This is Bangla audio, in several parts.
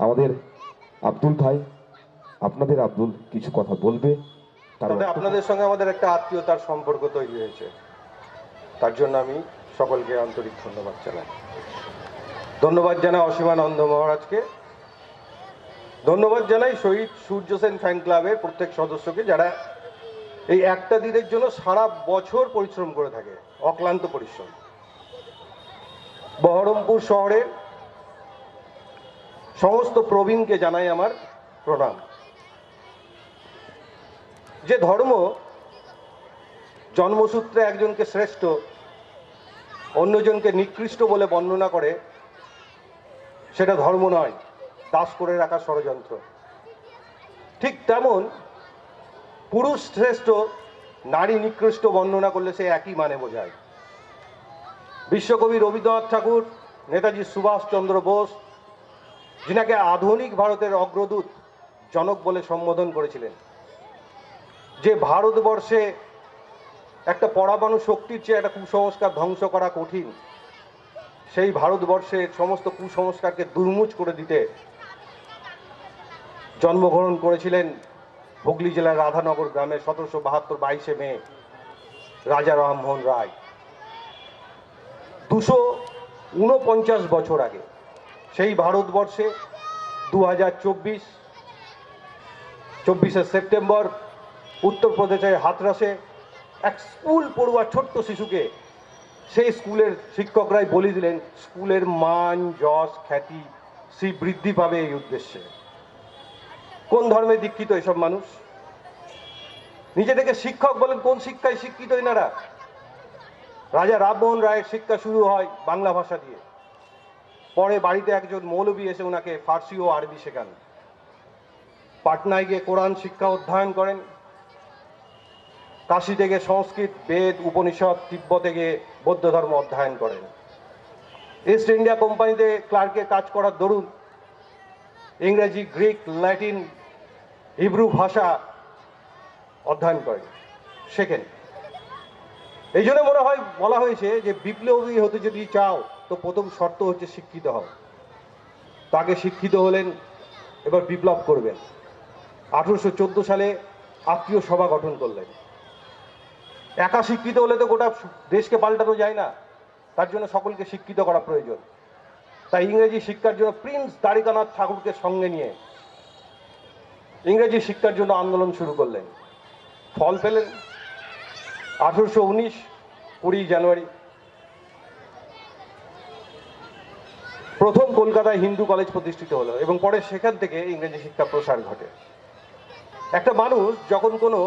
আমাদের আব্দুল ভাই, আপনাদের আব্দুল কিছু কথা বলবে। তবে আপনাদের সঙ্গে আমাদের একটা আত্মীয়তার সম্পর্ক তৈরি হয়েছে, তার জন্য আমি সকলকে আন্তরিক ধন্যবাদ জানাই। ধন্যবাদ জানাই অসীমানন্দ মহারাজকে, ধন্যবাদ জানাই শহীদ সূর্য সেন ফ্যান ক্লাবের প্রত্যেক সদস্যকে, যারা এই একটা দিনের জন্য সারা বছর পরিশ্রম করে থাকে, অক্লান্ত পরিশ্রম। বহরমপুর শহরের সমস্ত প্রবীণকে জানাই আমার প্রণাম। যে ধর্ম জন্মসূত্রে একজনকে শ্রেষ্ঠ, অন্যজনকে নিকৃষ্ট বলে বর্ণনা করে, সেটা ধর্ম নয়, দাস করে রাখার ষড়যন্ত্র। ঠিক তেমন পুরুষ শ্রেষ্ঠ, নারী নিকৃষ্ট বর্ণনা করলে সে একই মানে বোঝায়। বিশ্বকবি রবীন্দ্রনাথ ঠাকুর নেতাজি সুভাষচন্দ্র বোস, যিনাকে আধুনিক ভারতের অগ্রদূত জনক বলে সম্বোধন করেছিলেন, যে ভারতবর্ষে একটা পরমাণু শক্তির চেয়ে একটা কুসংস্কার ধ্বংস করা কঠিন, সেই ভারতবর্ষের সমস্ত কুসংস্কারকে দুর্মুচ করে দিতে জন্মগ্রহণ করেছিলেন হুগলি জেলার রাধানগর গ্রামে 1772 22 মে রাজা রামমোহন রায়। 249 বছর আগে সেই ভারতবর্ষে 24 সেপ্টেম্বর উত্তরপ্রদেশের হাতরাসে এক স্কুল পড়ুয়া ছোট্ট শিশুকে সেই স্কুলের শিক্ষকরাই বলে দিলেন স্কুলের মান যশ খ্যাতি বৃদ্ধি পাবে এই উদ্দেশ্যে। কোন ধর্মে দীক্ষিত এসব মানুষ? নিজেদেরকে শিক্ষক বলেন, কোন শিক্ষায় শিক্ষিত এনারা? রাজা রামমোহন রায়ের শিক্ষা শুরু হয় বাংলা ভাষা দিয়ে, পরে বাড়িতে একজন মৌলবী এসে ওনাকে ফার্সি ও আরবি শেখান। পাটনায় গিয়ে কোরআন শিক্ষা অধ্যয়ন করেন, কাশী থেকে সংস্কৃত বেদ উপনিষদ, তিব্বতে গিয়ে বৌদ্ধ ধর্ম অধ্যয়ন করেন। ইস্ট ইন্ডিয়া কোম্পানিতে ক্লার্কের কাজ করার দরুন ইংরেজি, গ্রিক, ল্যাটিন, হিব্রু ভাষা অধ্যয়ন করেন, শেখেন। এই জন্য মনে হয় বলা হয়েছে যে বিপ্লবী হতে যদি চাও তো প্রথম শর্ত হচ্ছে শিক্ষিত হও। তাকে শিক্ষিত হলেন, এবার বিপ্লব করবেন। 1814 সালে আত্মীয় সভা গঠন করলেন। একা শিক্ষিত হলে তো গোটা দেশকে পাল্টানো যায় না, তার জন্য সকলকে শিক্ষিত করা প্রয়োজন। তাই ইংরেজি শিক্ষার জন্য প্রিন্স দ্বারিকানাথ ঠাকুরকে সঙ্গে নিয়ে ইংরেজি শিক্ষার জন্য আন্দোলন শুরু করলেন। ফল পেলেন। 1819 20 জানুয়ারি প্রথম কলকাতায় হিন্দু কলেজ প্রতিষ্ঠিত হলো এবং পরে সেখান থেকে ইংরেজি শিক্ষা প্রসার ঘটে। একটা মানুষ যখন কোনো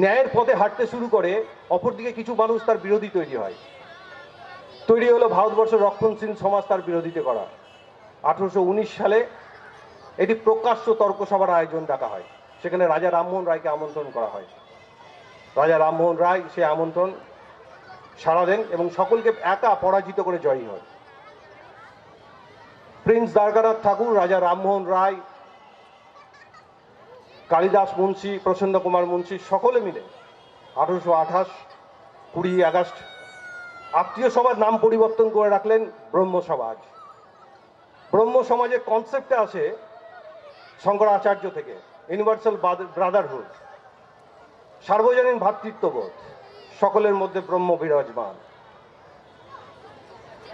ন্যায়ের পথে হাঁটতে শুরু করে, অপরদিকে কিছু মানুষ তার বিরোধী তৈরি হয়। তৈরি হলো ভারতবর্ষের রক্ষণশীল সমাজ তার বিরোধিতা করা। 1819 সালে এটি প্রকাশ্য তর্ক সভার আয়োজন ডাকা হয়, সেখানে রাজা রামমোহন রায়কে আমন্ত্রণ করা হয়। রাজা রামমোহন রায় সে আমন্ত্রণ সাড়া দেন এবং সকলকে একা পরাজিত করে জয়ী হয়। প্রিন্স দ্বারকানাথ ঠাকুর, রাজা রামমোহন রায়, কালিদাস মুন্সি, প্রসন্ন কুমার মুন্সি সকলে মিলে 1828 20 আগস্ট আত্মীয় সভার নাম পরিবর্তন করে রাখলেন ব্রহ্ম সমাজ। ব্রহ্ম সমাজের কনসেপ্টে আসে শঙ্করাচার্য থেকে, ইউনিভার্সাল ব্রাদারহুড, সার্বজনীন ভ্রাতৃত্ববোধ, সকলের মধ্যে ব্রহ্ম বিরাজমান।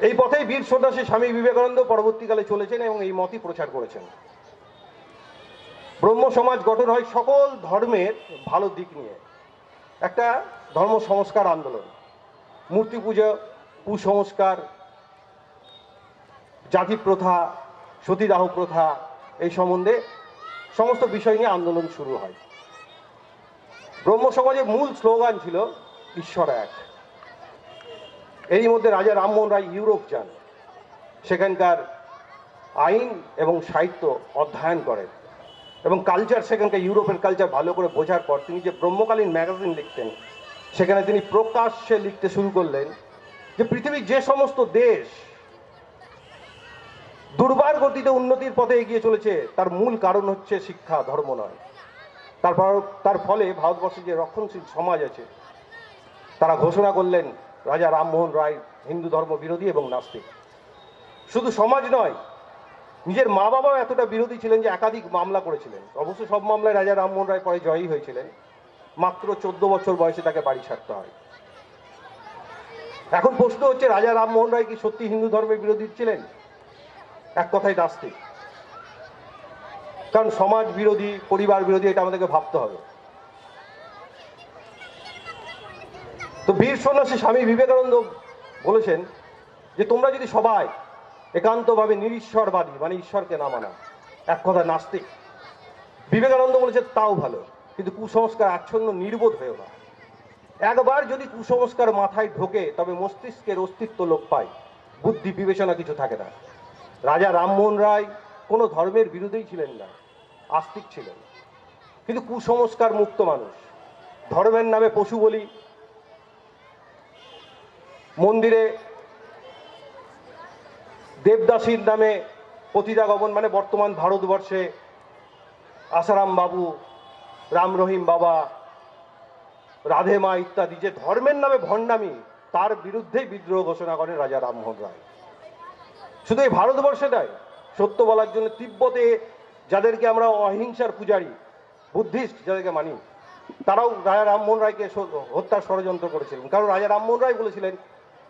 এই পথেই বীর সন্ন্যাসী স্বামী বিবেকানন্দ পরবর্তীকালে চলেছেন এবং এই মতই প্রচার করেছেন। ব্রহ্ম সমাজ গঠন হয় সকল ধর্মের ভালো দিক নিয়ে, একটা ধর্ম সংস্কার আন্দোলন, মূর্তি পুজো, কুসংস্কার, জাতি প্রথা, সতীদাহ প্রথা, এই সম্বন্ধে সমস্ত বিষয় নিয়ে আন্দোলন শুরু হয়। ব্রহ্ম সমাজের মূল স্লোগান ছিল ঈশ্বর এক। এরই মধ্যে রাজা রামমোহন রায় ইউরোপ যান, সেখানকার আইন এবং সাহিত্য অধ্যয়ন করেন এবং কালচার, সেখানকার ইউরোপের কালচার ভালো করে বোঝার পর তিনি যে ব্রহ্মকালীন ম্যাগাজিন লিখতেন, সেখানে তিনি প্রকাশ্যে লিখতে শুরু করলেন যে পৃথিবীর যে সমস্ত দেশ দুর্বার গতিতে উন্নতির পথে এগিয়ে চলেছে তার মূল কারণ হচ্ছে শিক্ষা, ধর্ম নয়। তার ফলে ভারতবর্ষের যে রক্ষণশীল সমাজ আছে তারা ঘোষণা করলেন রাজা রামমোহন রায় হিন্দু ধর্ম বিরোধী এবং নাস্তিক। শুধু সমাজ নয়, নিজের মা বাবাও এতটা বিরোধী ছিলেন যে একাধিক মামলা করেছিলেন। অবশ্য সব মামলায় রাজা রামমোহন রায় পরে জয়ী হয়েছিলেন। মাত্র 14 বছর বয়সে তাকে বাড়ি ছাড়তে হয়। এখন প্রশ্ন হচ্ছে, রাজা রামমোহন রায় কি সত্যি হিন্দু ধর্মের বিরোধী ছিলেন? এক কথায় নাস্তিক। কারণ সমাজ বিরোধী, পরিবার বিরোধী, এটা আমাদেরকে ভাবতে হবে। তো বীর সন্ন্যাসী স্বামী বিবেকানন্দ বলেছেন যে তোমরা যদি সবাই একান্তভাবে নিরীশ্বরবাদী, মানে ঈশ্বরকে না মানা, এক কথা নাস্তিক, বিবেকানন্দ বলেছে তাও ভালো, কিন্তু কুসংস্কার আচ্ছন্ন নির্বোধ হয়েও না। একবার যদি কুসংস্কার মাথায় ঢোকে তবে মস্তিষ্কের অস্তিত্ব লোপ পায়, বুদ্ধি বিবেচনা কিছু থাকে না। রাজা রামমোহন রায় কোনো ধর্মের বিরোধী ছিলেন না, আস্তিক ছিলেন, কিন্তু কুসংস্কার মুক্ত মানুষ। ধর্মের নামে পশু বলি, মন্দিরে দেবদাসীর নামে পতিতা গমন, মানে বর্তমান ভারতবর্ষে আসারাম বাবু, রাম রহিম বাবা, রাধে মা ইত্যাদি যে ধর্মের নামে ভণ্ডামি, তার বিরুদ্ধেই বিদ্রোহ ঘোষণা করেন রাজা রামমোহন রায়। শুধু এই ভারতবর্ষে নয়, সত্য বলার জন্য তিব্বতে যাদেরকে আমরা অহিংসার পূজারী, বুদ্ধিস্ট যাদেরকে মানি, তারাও রাজা রামমোহন রায়কে হত্যার ষড়যন্ত্র করেছিলেন। কারণ রাজা রামমোহন রায় বলেছিলেন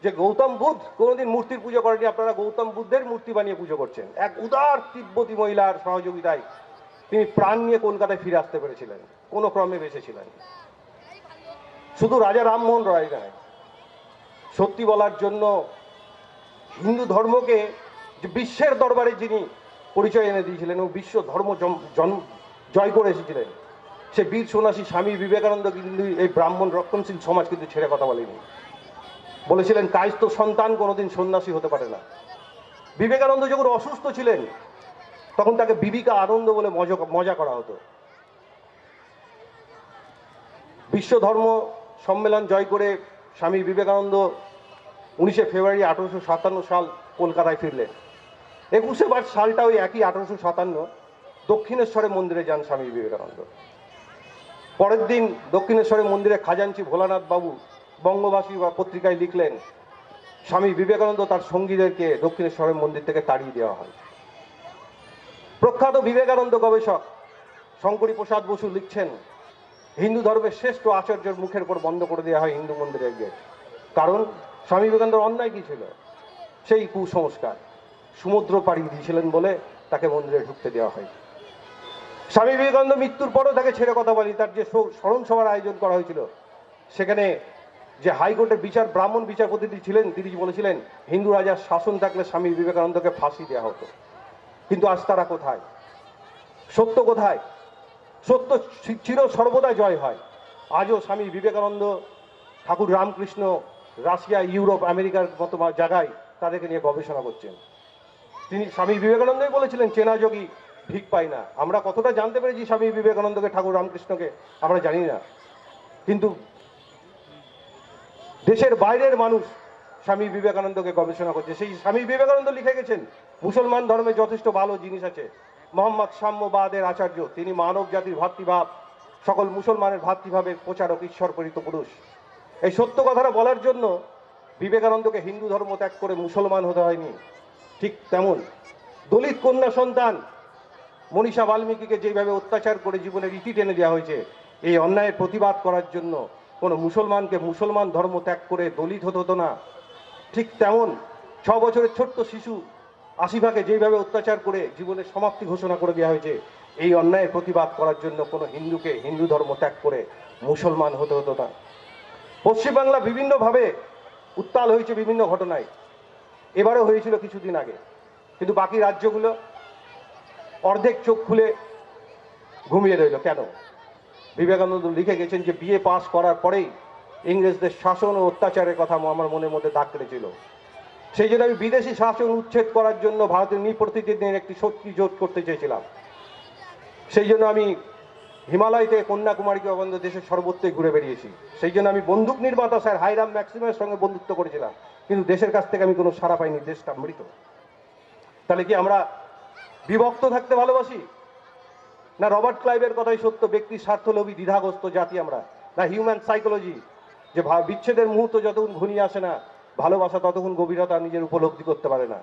যে গৌতম বুদ্ধ কোনোদিন মূর্তির পুজো করেনি, আপনারা গৌতম বুদ্ধের মূর্তি বানিয়ে পুজো করছেন। এক উদার তিব্বতী মহিলার সহযোগিতায় তিনি প্রাণ নিয়ে কলকাতায় ফিরে আসতে পেরেছিলেন, কোনো ক্রমে বেঁচেছিলেন। শুধু রাজা রামমোহন রায় নয়, সত্যি বলার জন্য হিন্দু ধর্মকে যে বিশ্বের দরবারে যিনি পরিচয় এনে দিয়েছিলেন এবং বিশ্ব ধর্ম জয় করে এসেছিলেন, সে বীর সন্ন্যাসী স্বামী বিবেকানন্দ কিন্তু এই ব্রাহ্মণ রক্ষণশীল সমাজ কিন্তু ছেড়ে কথা বলেনি। বলেছিলেন কায়স্থ সন্তান কোনোদিন সন্ন্যাসী হতে পারে না। বিবেকানন্দ যখন অসুস্থ ছিলেন তখন তাকে বিবিকা আনন্দ বলে মজা করা হতো। বিশ্ব ধর্ম সম্মেলন জয় করে স্বামী বিবেকানন্দ 19শে ফেব্রুয়ারি 1857 সাল কলকাতায় ফিরলেন। 21শে মার্চ সালটা ওই একই 1857 দক্ষিণেশ্বরের মন্দিরে যান স্বামী বিবেকানন্দ। পরের দিন দক্ষিণেশ্বরের মন্দিরে খাজাঞ্চি ভোলানাথ বাবু বঙ্গবাসী বা পত্রিকায় লিখলেন, স্বামী বিবেকানন্দ তার সঙ্গীদেরকে দক্ষিণেশ্বরের মন্দির থেকে তাড়িয়ে দেওয়া হয়। প্রখ্যাত বিবেকানন্দ গবেষক শঙ্করী প্রসাদ বসু লিখছেন, হিন্দু ধর্মের শ্রেষ্ঠ আচার্যের মুখের উপর বন্ধ করে দেওয়া হয় হিন্দু মন্দিরের গেট। কারণ স্বামী বিবেকানন্দের অন্যায় কি ছিল? সেই কুসংস্কার। সমুদ্র পাড়ি দিয়েছিলেন বলে তাকে মন্দিরে ঢুকতে দেওয়া হয়। স্বামী বিবেকানন্দ মৃত্যুর পরও তাকে ছেড়ে কথা বলি। তার যে স্মরণ সভার আয়োজন করা হয়েছিল, সেখানে যে হাইকোর্টের ব্রাহ্মণ বিচারপতি ছিলেন, তিনি বলেছিলেন হিন্দু রাজার শাসন থাকলে স্বামী বিবেকানন্দকে ফাঁসি দেওয়া হতো। কিন্তু আজ তারা কোথায়? সত্য কোথায়? সত্য চির সর্বদা জয় হয়। আজও স্বামী বিবেকানন্দ, ঠাকুর রামকৃষ্ণ রাশিয়া, ইউরোপ, আমেরিকার মতো জায়গায় তাদেরকে নিয়ে গবেষণা করছেন। তিনি স্বামী বিবেকানন্দই বলেছিলেন চেনা যোগী ভিক পায় না। আমরা কতটা জানতে পেরেছি স্বামী বিবেকানন্দকে, ঠাকুর রামকৃষ্ণকে আমরা জানি না, কিন্তু দেশের বাইরের মানুষ স্বামী বিবেকানন্দকে গবেষণা করছে। সেই স্বামী বিবেকানন্দ লিখে গেছেন মুসলমান ধর্মে যথেষ্ট ভালো জিনিস আছে। মোহাম্মদ সাম্যবাদের আচার্য, তিনি মানব জাতির ভাতৃভাব, সকল মুসলমানের ভাতৃভাবের প্রচারক, ঈশ্বর প্রেরিত পুরুষ। এই সত্য কথাটা বলার জন্য বিবেকানন্দকে হিন্দু ধর্ম ত্যাগ করে মুসলমান হতে হয়নি। ঠিক তেমন দলিত কন্যা সন্তান মনীষা বাল্মীকিকে যেভাবে অত্যাচার করে জীবনের ইতি টেনে দেওয়া হয়েছে, এই অন্যায়ের প্রতিবাদ করার জন্য কোনো মুসলমানকে মুসলমান ধর্ম ত্যাগ করে দলিত হতে হতো না। ঠিক তেমন 6 বছরের ছোট্ট শিশু আসিফাকে যেভাবে অত্যাচার করে জীবনের সমাপ্তি ঘোষণা করে দেওয়া হয়েছে, এই অন্যায়ের প্রতিবাদ করার জন্য কোনো হিন্দুকে হিন্দু ধর্ম ত্যাগ করে মুসলমান হতে হতো না। পশ্চিমবাংলা বিভিন্নভাবে উত্তাল হয়েছে বিভিন্ন ঘটনায়, এবারও হয়েছিল কিছুদিন আগে। কিন্তু বাকি রাজ্যগুলো অর্ধেক চোখ খুলে ঘুমিয়ে রইল। কেন? বিবেকানন্দ লিখে গেছেন যে বিএ পাস করার পরেই ইংরেজদের শাসন ও অত্যাচারের কথা আমার মনের মধ্যে দাগ কেটেছিল। সেই জন্য আমি বিদেশি শাসন উচ্ছেদ করার জন্য ভারতের নিঃপ্রতিদিনের একটি শক্তি জোট করতে চেয়েছিলাম। সেই জন্য আমি হিমালয় থেকে কন্যাকুমারীকে অবন্ধ দেশের সর্বত্রই ঘুরে বেরিয়েছি। সেই জন্য আমি বন্দুক নির্মাতা স্যার হাইরাম ম্যাক্সিমের সঙ্গে বন্ধুত্ব করেছিলাম, কিন্তু দেশের কাছ থেকে আমি কোনো সাড়া পাইনি, দেশটা মৃত। তাহলে কি আমরা বিভক্ত থাকতে ভালোবাসি? না রবার্ট ক্লাইভের কথাই সত্য, ব্যক্তি স্বার্থলোভী দ্বিধাগ্রস্ত জাতি আমরা? না হিউম্যান সাইকোলজি, যে বিচ্ছেদের মুহূর্ত যতক্ষণ ঘনিয়ে আসে না, ভালোবাসা ততক্ষণ গভীরতা নিজের উপলব্ধি করতে পারে না?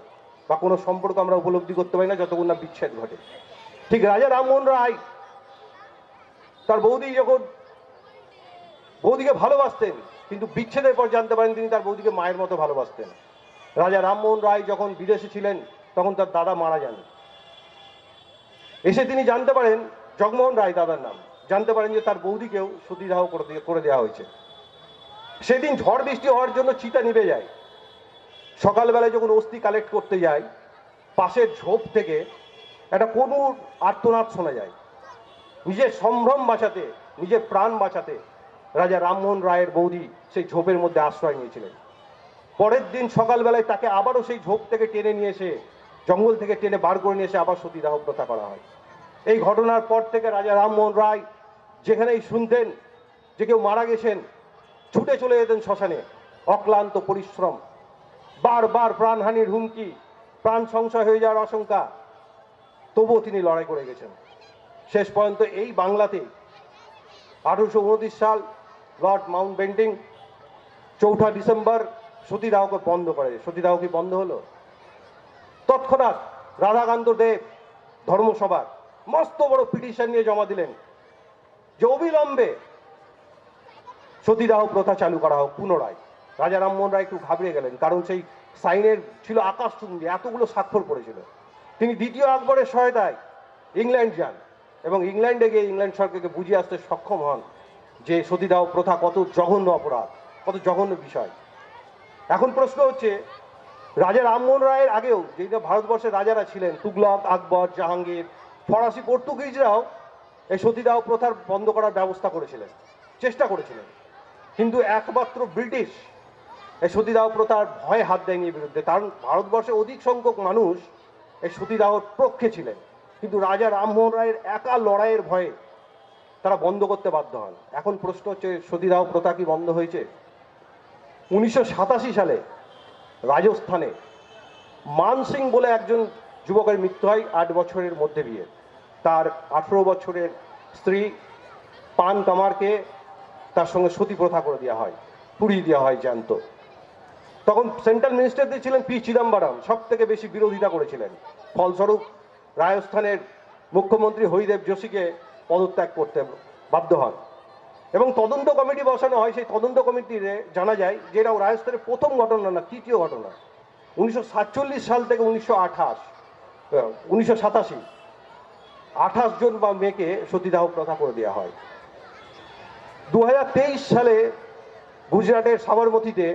বা কোনো সম্পর্ক আমরা উপলব্ধি করতে পারি না যতক্ষণ না বিচ্ছেদ ঘটে। ঠিক রাজা রামমোহন রায় তার বৌদিকে ভালোবাসতেন, কিন্তু বিচ্ছেদের পর জানতে পারেন তিনি তার বৌদিকে মায়ের মতো ভালোবাসতেন। রাজা রামমোহন রায় যখন বিদেশে ছিলেন তখন তার দাদা মারা যান। এসে তিনি জানতে পারেন, জগমোহন রায় দাদার নাম, জানতে পারেন যে তার বৌদিকেও সতীদাহ করে দেওয়া হয়েছে। সেদিন ঝড় বৃষ্টি হওয়ার জন্য চিতা নিভে যায়। সকালবেলায় যখন অস্থি কালেক্ট করতে যায়, পাশের ঝোপ থেকে একটা কোনুর আর্তনাদ শোনা যায়। নিজের সম্ভ্রম বাঁচাতে, নিজের প্রাণ বাঁচাতে রাজা রামমোহন রায়ের বৌদি সেই ঝোপের মধ্যে আশ্রয় নিয়েছিলেন। পরের দিন সকালবেলায় তাকে আবারও সেই ঝোপ থেকে টেনে নিয়ে এসে, জঙ্গল থেকে টেনে বার করে নিয়ে এসে আবার সতীদাহ প্রথা করা হয়। এই ঘটনার পর থেকে রাজা রামমোহন রায় যেখানেই শুনতেন যে কেউ মারা গেছেন, ছুটে চলে যেতেন শ্মশানে। অক্লান্ত পরিশ্রম, বারবার প্রাণহানির হুমকি, প্রাণ সংশয় হয়ে যাওয়ার আশঙ্কা, তবুও তিনি লড়াই করে গেছেন। শেষ পর্যন্ত এই বাংলাতে 1829 সাল লর্ড মাউন্টব্যাটেন 4 ডিসেম্বর সতীদাহকে বন্ধ করে। সতীদাহ কি বন্ধ হলো? তৎক্ষণাৎ রাধাকান্ত দেব ধর্মসভার মস্ত বড় পিটিশন নিয়ে জমা দিলেন যে অবিলম্বে সতীদাহ প্রথা চালু করা হোক পুনরায়। রাজা রামমোহন রায় একটু ঘাবড়ে গেলেন, কারণ সেই সাইনের ছিল আকাশচুম্বী, এতগুলো স্বাক্ষর পড়েছিল। তিনি দ্বিতীয় আকবরের সহায়তায় ইংল্যান্ড যান এবং ইংল্যান্ডে গিয়ে ইংল্যান্ড সরকারকে বুঝিয়ে আসতে সক্ষম হন যে সতীদাহ প্রথা কত জঘন্য অপরাধ, কত জঘন্য বিষয়। এখন প্রশ্ন হচ্ছে, রাজা রামমোহন রায়ের আগেও যে ভারতবর্ষের রাজারা ছিলেন, তুগলক, আকবর, জাহাঙ্গীর, ফরাসি, পর্তুগিজরাও এই সতীদাহ প্রথার বন্ধ করার ব্যবস্থা করেছিলেন, চেষ্টা করেছিলেন, কিন্তু একমাত্র ব্রিটিশ এই সতীদাহ প্রথার ভয়ে হাত দেয়নি বিরুদ্ধে। কারণ ভারতবর্ষে অধিক সংখ্যক মানুষ এই সতীদাহর পক্ষে ছিলেন, কিন্তু রাজা রামমোহন রায়ের একা লড়াইয়ের ভয়ে তারা বন্ধ করতে বাধ্য হন। এখন প্রশ্ন হচ্ছে, সতীদাহ প্রথা কি বন্ধ হয়েছে? 1987 সালে রাজস্থানে মান সিং বলে একজন যুবকের মৃত্যু হয়, 8 বছরের মধ্যে বিয়ে। তার 18 বছরের স্ত্রী পান কামারকে তার সঙ্গে সতী প্রথা করে দেওয়া হয়, পুড়িয়ে দেওয়া হয় জ্যান্ত। তখন সেন্ট্রাল মিনিস্টারদের ছিলেন পি চিদম্বরম, সব থেকে বেশি বিরোধিতা করেছিলেন। ফলস্বরূপ রাজস্থানের মুখ্যমন্ত্রী হরিদেব যোশীকে পদত্যাগ করতে বাধ্য হন এবং তদন্ত কমিটি বসানো হয়। সেই তদন্ত কমিটিতে জানা যায় যে এটাও রাজস্থানের প্রথম ঘটনা না, তৃতীয় ঘটনা। 1947 সাল থেকে 1987 28 জন বা মেয়েকে সতীদাহ প্রথা করে দেওয়া হয়। 2023 সালে গুজরাটের সাবরমতিতে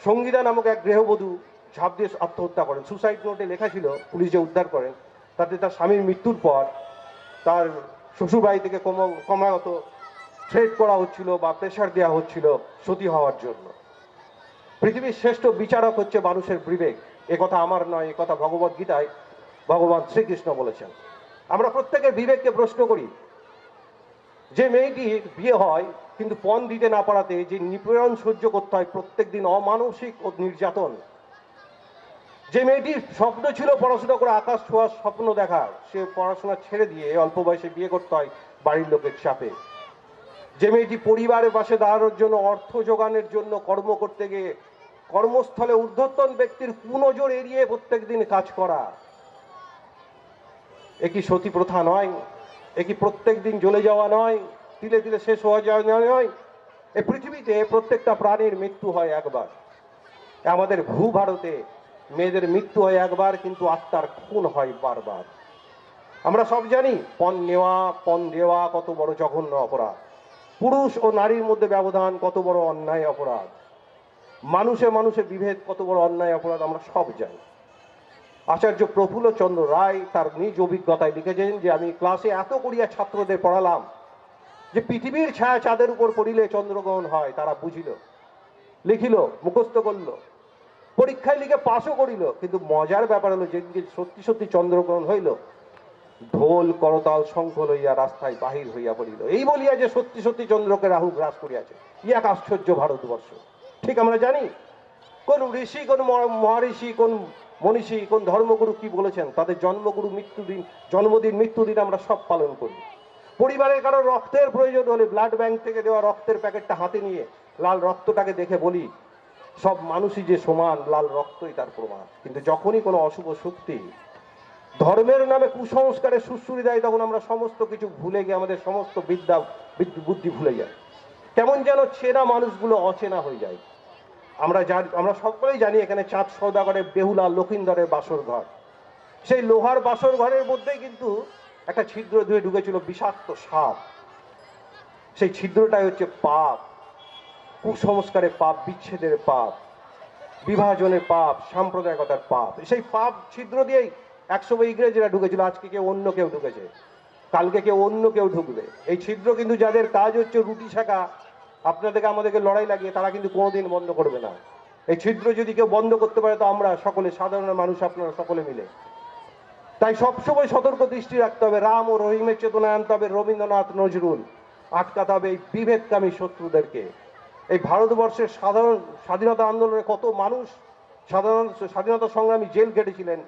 সঙ্গীতা নামক এক গৃহবধূ ঝাঁপ দিয়ে আত্মহত্যা করেন। সুসাইড নোটে লেখা ছিল, পুলিশ যে উদ্ধার করেন, তাতে তার স্বামীর মৃত্যুর পর তার শ্বশুরবাড়ি থেকে ক্রমাগত থ্রেট করা হচ্ছিল বা প্রেশার দেওয়া হচ্ছিল সতী হওয়ার জন্য। পৃথিবীর শ্রেষ্ঠ বিচারক হচ্ছে মানুষের বিবেক, এ কথা আমার নয়, এ কথা ভগবদ গীতায় ভগবান শ্রীকৃষ্ণ বলেছেন। আমরা প্রত্যেকের বিবেককে প্রশ্ন করি। যে মেয়েটির বিয়ে হয় কিন্তু পণ দিতে না পারাতে যে নিপীড়ন সহ্য করতে হয় প্রত্যেক দিন, অমানসিক ও নির্যাতন। যে মেয়েটির স্বপ্ন ছিল পড়াশোনা করে আকাশ ছোঁয়ার স্বপ্ন দেখার, সে পড়াশোনা ছেড়ে দিয়ে অল্প বয়সে বিয়ে করতে হয় বাড়ির লোকের চাপে। যে মেয়েটি পরিবারের পাশে দাঁড়ানোর জন্য, অর্থ যোগানের জন্য কর্ম করতে গিয়ে কর্মস্থলে ঊর্ধ্বতন ব্যক্তির কুনজর এড়িয়ে প্রত্যেক দিন কাজ করা, এ কি সতী প্রথা নয়? এ কি প্রত্যেক দিন জ্বলে যাওয়া নয়, তিলে তিলে শেষ হওয়া যাওয়া নয়? এই পৃথিবীতে প্রত্যেকটা প্রাণীর মৃত্যু হয় একবার। আমাদের ভূভারতে মেয়েদের মৃত্যু হয় একবার, কিন্তু আত্মার খুন হয় বারবার। আমরা সব জানি পণ নেওয়া, পণ দেওয়া কত বড় জঘন্য অপরাধ, পুরুষ ও নারীর মধ্যে ব্যবধান কত বড় অন্যায় অপরাধ, মানুষে মানুষে বিভেদ কত বড় অন্যায় অপরাধ, আমরা সব জানি। আচার্য প্রফুল্ল চন্দ্র রায় তার নিজ অভিজ্ঞতায় লিখেছেন যে আমি ক্লাসে এত করিয়া ছাত্রদের পড়ালাম যে পৃথিবীর ছায়া চাঁদের উপর পড়িলে চন্দ্রগ্রহণ হয়, তারা বুঝিল, লিখিল, মুখস্থ করল, পরীক্ষায় লিখে পাশও করিল, কিন্তু মজার ব্যাপার হলো যেদিকে সত্যি সত্যি চন্দ্রগ্রহণ হইল, ঢোল করতাল শঙ্খ লইয়া রাস্তায় বাহির হইয়া পড়িল, এই বলিয়া যে সত্যি সত্যি চন্দ্রকে রাহু গ্রাস করিয়াছে। ই এক আশ্চর্য ভারতবর্ষ। ঠিক আমরা জানি কোন ঋষি, কোন মহারিষি, কোন মনীষী, কোন ধর্মগুরু কি বলেছেন, তাদের জন্মগুরু মৃত্যুদিন, জন্মদিন, মৃত্যুদিন আমরা সব পালন করি। পরিবারের কারো রক্তের প্রয়োজন হলে ব্লাড ব্যাংক থেকে দেওয়া রক্তের প্যাকেটটা হাতে নিয়ে লাল রক্তটাকে দেখে বলি সব মানুষই যে সমান, লাল রক্তই তার প্রমাণ। কিন্তু যখনই কোনো অশুভ শক্তি ধর্মের নামে কুসংস্কারে সুশ্রুতি দেয়, তখন আমরা সমস্ত কিছু ভুলে গিয়ে আমাদের সমস্ত বিদ্যা বুদ্ধি ভুলে যাই। কেমন যেন চেনা মানুষগুলো অচেনা হয়ে যায়। আমরা সকলেই জানি এখানে চাঁদ সওদাগরের বেহুলা লক্ষিন্দরের বাসর ঘর। সেই লোহার বাসর ঘরের মধ্যেই কিন্তু একটা ছিদ্র ধুয়ে ঢুকেছিল বিষাক্ত সাপ। সেই ছিদ্রটাই হচ্ছে পাপ, কুসংস্কারের পাপ, বিচ্ছেদের পাপ, বিভাজনের পাপ, সাম্প্রদায়িকতার পাপ। সেই পাপ ছিদ্র দিয়েই একসময় ইংরেজরা ঢুকেছিল, আজকে কেউ অন্য কেউ ঢুকেছে, কালকে কেউ অন্য কেউ ঢুকবে। এই ছিদ্র কিন্তু যাদের কাজ হচ্ছে রুটি শেখা, আপনাদেরকে আমাদেরকে লড়াই লাগিয়ে, তারা কিন্তু কোনোদিন বন্ধ করবে না। এই ছিদ্র যদি কেউ বন্ধ করতে পারে, তো আমরা সকলে, সাধারণ মানুষ, আপনারা সকলে মিলে। তাই সবসময় সতর্ক দৃষ্টি রাখতে হবে, রাম ও রহিমের চেতনায় আনতে হবে রবীন্দ্রনাথ নজরুল, আটকাতে হবে এই বিভেদকামী শত্রুদেরকে। এই ভারতবর্ষের স্বাধীনতা আন্দোলনে কত মানুষ স্বাধীনতা সংগ্রামী জেল কেটেছিলেন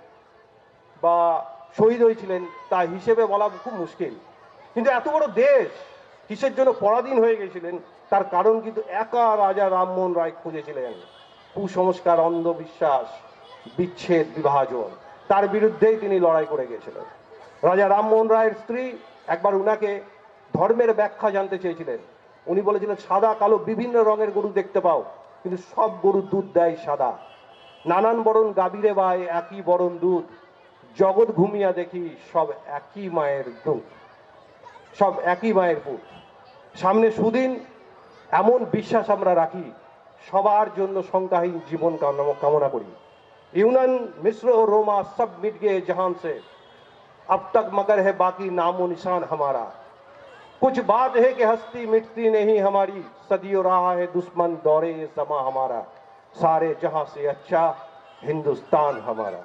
বা শহীদ হয়েছিলেন, তা হিসেবে বলা খুব মুশকিল। কিন্তু এত বড় দেশ কিসের জন্য পরাধীন হয়ে গেছিলেন, তার কারণ কিন্তু একা রাজা রামমোহন রায় খুঁজেছিলেন। কুসংস্কার, অন্ধবিশ্বাস, বিচ্ছেদ, বিভাজন, তার বিরুদ্ধেই তিনি লড়াই করে গেছিলেন। রাজা রামমোহন রায়ের স্ত্রী একবার উনাকে ধর্মের ব্যাখ্যা জানতে চেয়েছিলেন। উনি বলেছিলেন, সাদা কালো বিভিন্ন রঙের গরু দেখতে পাও, কিন্তু সব গরু দুধ দেয় সাদা। নানান বরণ গাভীরে বায় একই বরণ দুধ, জগৎ ঘুমিয়া দেখি সব একই মায়ের দুধ, সব একই মায়ের পুত। সামনে সুদিন, এমন বিশ্বাস আমরা রাখি, সবার জন্য সংখ্যাহীন জীবন কামনা করি। यूनान, मिस्र और रोमा सब मिट गए जहां से, अब तक मगर है बाकी नामो निशान हमारा। कुछ बात है कि हस्ती मिटती नहीं हमारी, सदियों रहा है दुश्मन दौरे ये समा हमारा। सारे जहां से अच्छा हिंदुस्तान हमारा।